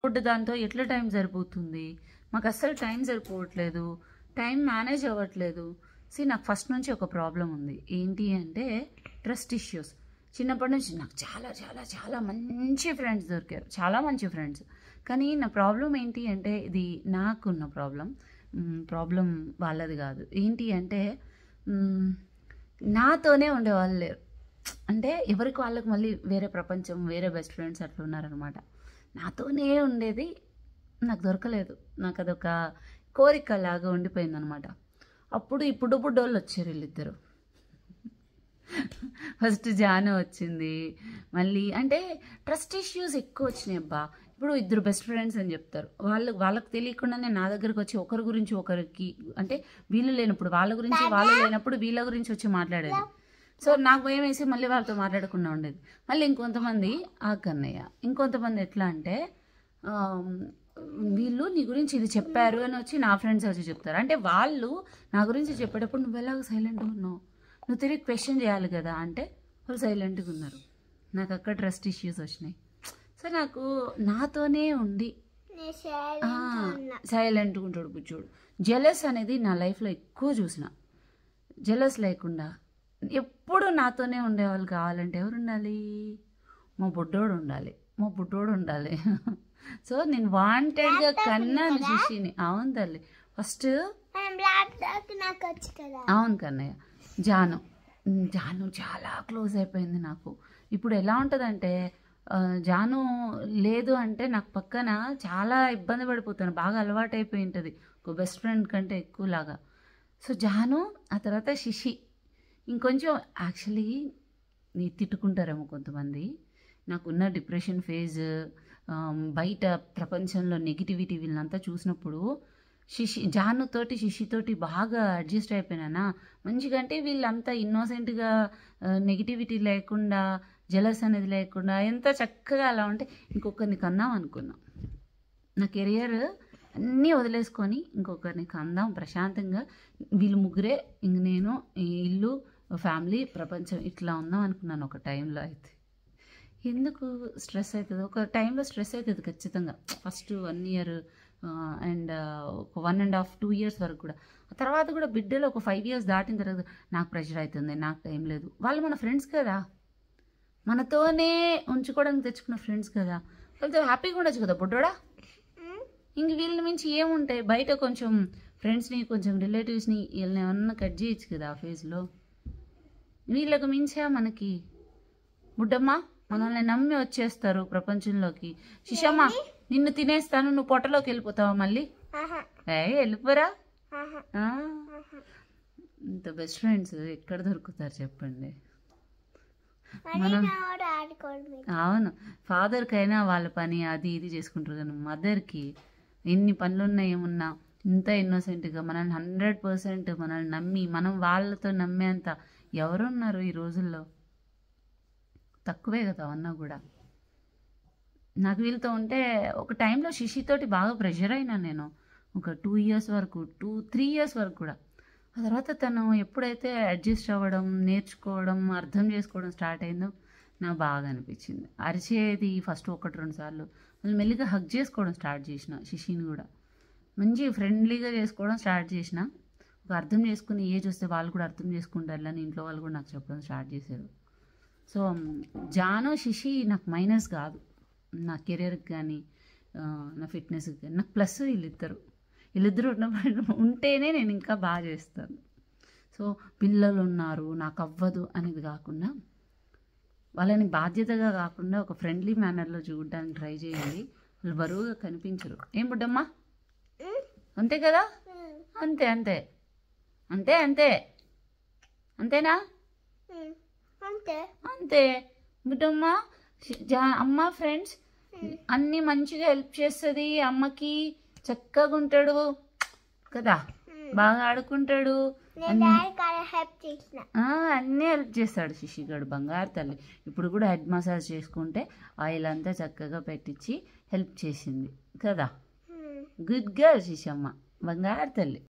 ఇప్పుడు దాంతో ఎట్లా టైం సరిపోతుంది? మాకు అస్సలు టైం సరిపోవట్లేదు, టైం మేనేజ్ అవ్వట్లేదు. నాకు ఫస్ట్ నుంచి ఒక ప్రాబ్లం ఉంది. ఏంటి అంటే ట్రస్ట్ ఇష్యూస్. చిన్నప్పటి నుంచి నాకు చాలా చాలా చాలా మంచి ఫ్రెండ్స్ దొరికారు, చాలా మంచి ఫ్రెండ్స్. కానీ నా ప్రాబ్లం ఏంటి అంటే, ఇది నాకున్న ప్రాబ్లం వాళ్ళది కాదు. ఏంటి అంటే నాతోనే ఉండేవాళ్ళు లేరు. అంటే ఎవరికి వాళ్ళకి మళ్ళీ వేరే ప్రపంచం, వేరే బెస్ట్ ఫ్రెండ్స్ అట్లా ఉన్నారనమాట. నాతోనే ఉండేది నాకు దొరకలేదు. నాకు అదొక కోరిక లాగా ఉండిపోయిందనమాట. అప్పుడు ఇప్పుడు బుడ్డోళ్ళు వచ్చారు వీళ్ళిద్దరు. ఫస్ట్ జాను వచ్చింది. మళ్ళీ అంటే ట్రస్ట్ ఇష్యూస్ ఎక్కువ వచ్చినాయి అబ్బా. ఇప్పుడు ఇద్దరు బెస్ట్ ఫ్రెండ్స్ అని చెప్తారు, వాళ్ళకి తెలియకుండానే నా దగ్గరికి వచ్చి ఒకరి గురించి ఒకరికి, అంటే వీళ్ళు లేనప్పుడు వాళ్ళ గురించి, వాళ్ళు లేనప్పుడు వీళ్ళ గురించి వచ్చి మాట్లాడేది. సో నాకు భయం వేసి మళ్ళీ వాళ్ళతో మాట్లాడకుండా ఉండేది. మళ్ళీ ఇంకొంతమంది కన్నయ్య, ఇంకొంతమంది ఎట్లా అంటే వీళ్ళు నీ గురించి ఇది చెప్పారు అని వచ్చి నా ఫ్రెండ్స్ వచ్చి చెప్తారు. అంటే వాళ్ళు నా గురించి చెప్పేటప్పుడు నువ్వు ఎలాగ సైలెంట్గా ఉన్నావు, నువ్వు తిరిగి క్వశ్చన్ చేయాలి కదా అంటే వాళ్ళు సైలెంట్గా ఉన్నారు. నాకు అక్కడ ట్రస్ట్ ఇష్యూస్ వచ్చినాయి. సో నాకు నాతోనే ఉండి సైలెంట్గా ఉంటాడు బుజ్జోడు. జెలస్ అనేది నా లైఫ్లో ఎక్కువ చూసిన. జెలస్ లేకుండా ఎప్పుడు నాతోనే ఉండేవాళ్ళు కావాలంటే ఎవరు ఉండాలి? మా బుడ్డోడు ఉండాలి. సో నేను వాంటెడ్గా కన్నాను శిశిని. అవును తల్లి. ఫస్ట్ అవును కన్నయ్య. జాను చాలా క్లోజ్ అయిపోయింది నాకు. ఇప్పుడు ఎలా ఉంటుందంటే జాను లేదు అంటే నాకు పక్కన చాలా ఇబ్బంది పడిపోతాను. బాగా అలవాటు అయిపోయి ఉంటుంది, ఒక బెస్ట్ ఫ్రెండ్ కంటే ఎక్కువలాగా. సో జాను, ఆ తర్వాత శిశి. ఇంకొంచెం యాక్చువల్లీ తిట్టుకుంటారేమో కొంతమంది. నాకున్న డిప్రెషన్ ఫేజ్, బయట ప్రపంచంలో నెగిటివిటీ వీళ్ళంతా చూసినప్పుడు జానుతోటి శిశితోటి బాగా అడ్జస్ట్ అయిపోయినానా మంచిగా. అంటే వీళ్ళంతా ఇన్నోసెంట్గా, నెగిటివిటీ లేకుండా, జెలస్ అనేది లేకుండా ఎంత చక్కగా అలా ఉంటే ఇంకొకరిని కన్నాం అనుకున్నాం. నా కెరియర్ అన్నీ వదిలేసుకొని ఇంకొకరిని కందాం ప్రశాంతంగా, వీళ్ళు ముగ్గురే, ఇంక నేను, ఇల్లు, ఫ్యామిలీ, ప్రపంచం ఇట్లా ఉందాం అనుకున్నాను ఒక టైంలో. అయితే ఎందుకు స్ట్రెస్ అవుతుంది? ఒక టైంలో స్ట్రెస్ అవుతుంది ఖచ్చితంగా. ఫస్ట్ 1 year అండ్ ఒక 1.5 2 years వరకు కూడా. ఆ తర్వాత కూడా బిడ్డలు ఒక 5 years దాటిన తర్వాత నాకు ప్రెషర్ అవుతుంది, నాకు టైం లేదు. వాళ్ళు మన ఫ్రెండ్స్ కదా, మనతోనే ఉంచుకోవడానికి తెచ్చుకున్న ఫ్రెండ్స్ కదా, వాళ్ళతో హ్యాపీగా ఉండొచ్చు కదా బుడ్డోడా. ఇంక వీళ్ళని మించి ఏముంటాయి? బయట కొంచెం ఫ్రెండ్స్ని, కొంచెం రిలేటివ్స్ని, వీళ్ళని ఏమన్నా కట్ చేయొచ్చు కదా ఆ ఫేజ్లో. వీళ్ళకు మించా మనకి. బుడ్డమ్మ మనల్ని నమ్మి వచ్చేస్తారు ప్రపంచంలోకి. శిశమ్మ నిన్ను తినేస్తాను, నువ్వు పొట్టలోకి వెళ్ళిపోతావా మళ్ళీ? వెళ్ళిపోరా. ఇంత బెస్ట్ ఫ్రెండ్స్ ఎక్కడ దొరుకుతారు చెప్పండి? మనం అవును, ఫాదర్కైనా వాళ్ళ పని అది ఇది చేసుకుంటారు, కానీ మదర్కి ఎన్ని పనులున్నా ఏమున్నా ఇంత ఇన్నోసెంట్గా మనల్ని 100% మనల్ని నమ్మి, మనం వాళ్ళతో నమ్మేంత ఎవరున్నారు ఈ రోజుల్లో? తక్కువే కదా అన్నా కూడా. నాకు వీళ్ళతో ఉంటే ఒక టైంలో శిశితోటి బాగా ప్రెషర్ అయినా నేను, ఒక 2 years వరకు, 2-3 years వరకు కూడా. ఆ తర్వాత తను ఎప్పుడైతే అడ్జస్ట్ అవ్వడం, నేర్చుకోవడం, అర్థం చేసుకోవడం స్టార్ట్ అయిందో నాకు బాగా అనిపించింది. అరిచేది ఫస్ట్ 1-2 సార్లు, మళ్ళీ మెల్లిగా హగ్ చేసుకోవడం స్టార్ట్ చేసిన. శిశిని కూడా మంచి ఫ్రెండ్లీగా చేసుకోవడం స్టార్ట్ చేసిన. ఒక అర్థం చేసుకుని ఏజ్ వస్తే వాళ్ళు కూడా అర్థం చేసుకుంటారు అని ఇంట్లో వాళ్ళు కూడా నాకు చెప్పడం స్టార్ట్ చేశారు. సో జాను, శిశి నాకు మైనస్ కాదు, నా కెరియర్కి కానీ నా ఫిట్నెస్కి కానీ. నాకు ప్లస్ వీళ్ళిద్దరు ఉంటేనే నేను ఇంకా బాగా చేస్తాను. సో పిల్లలు ఉన్నారు నాకు అవ్వదు అనేది కాకుండా, వాళ్ళని బాధ్యతగా కాకుండా ఒక ఫ్రెండ్లీ మేనర్లో చూడడానికి ట్రై చేయండి. వాళ్ళు బరువుగా కనిపించరు. ఏం బుడ్డమ్మా? అంతే కదా? అంతే అంతే అంతే అంతే అంతేనా? అంతే బుడ్డమ్మ. అమ్మ ఫ్రెండ్స్ అన్నీ మంచిగా హెల్ప్ చేస్తుంది అమ్మకి, చక్కగా ఉంటాడు కదా, బాగా ఆడుకుంటాడు, అన్నీ హెల్ప్ చేస్తాడు శిశిగాడు. బంగారు తల్లి. ఇప్పుడు కూడా హెడ్ మసాజ్ చేసుకుంటే ఆయిల్ అంతా చక్కగా పెట్టించి హెల్ప్ చేసింది కదా. గుడ్ గర్ల్ శిశమ్మ, బంగారు తల్లి.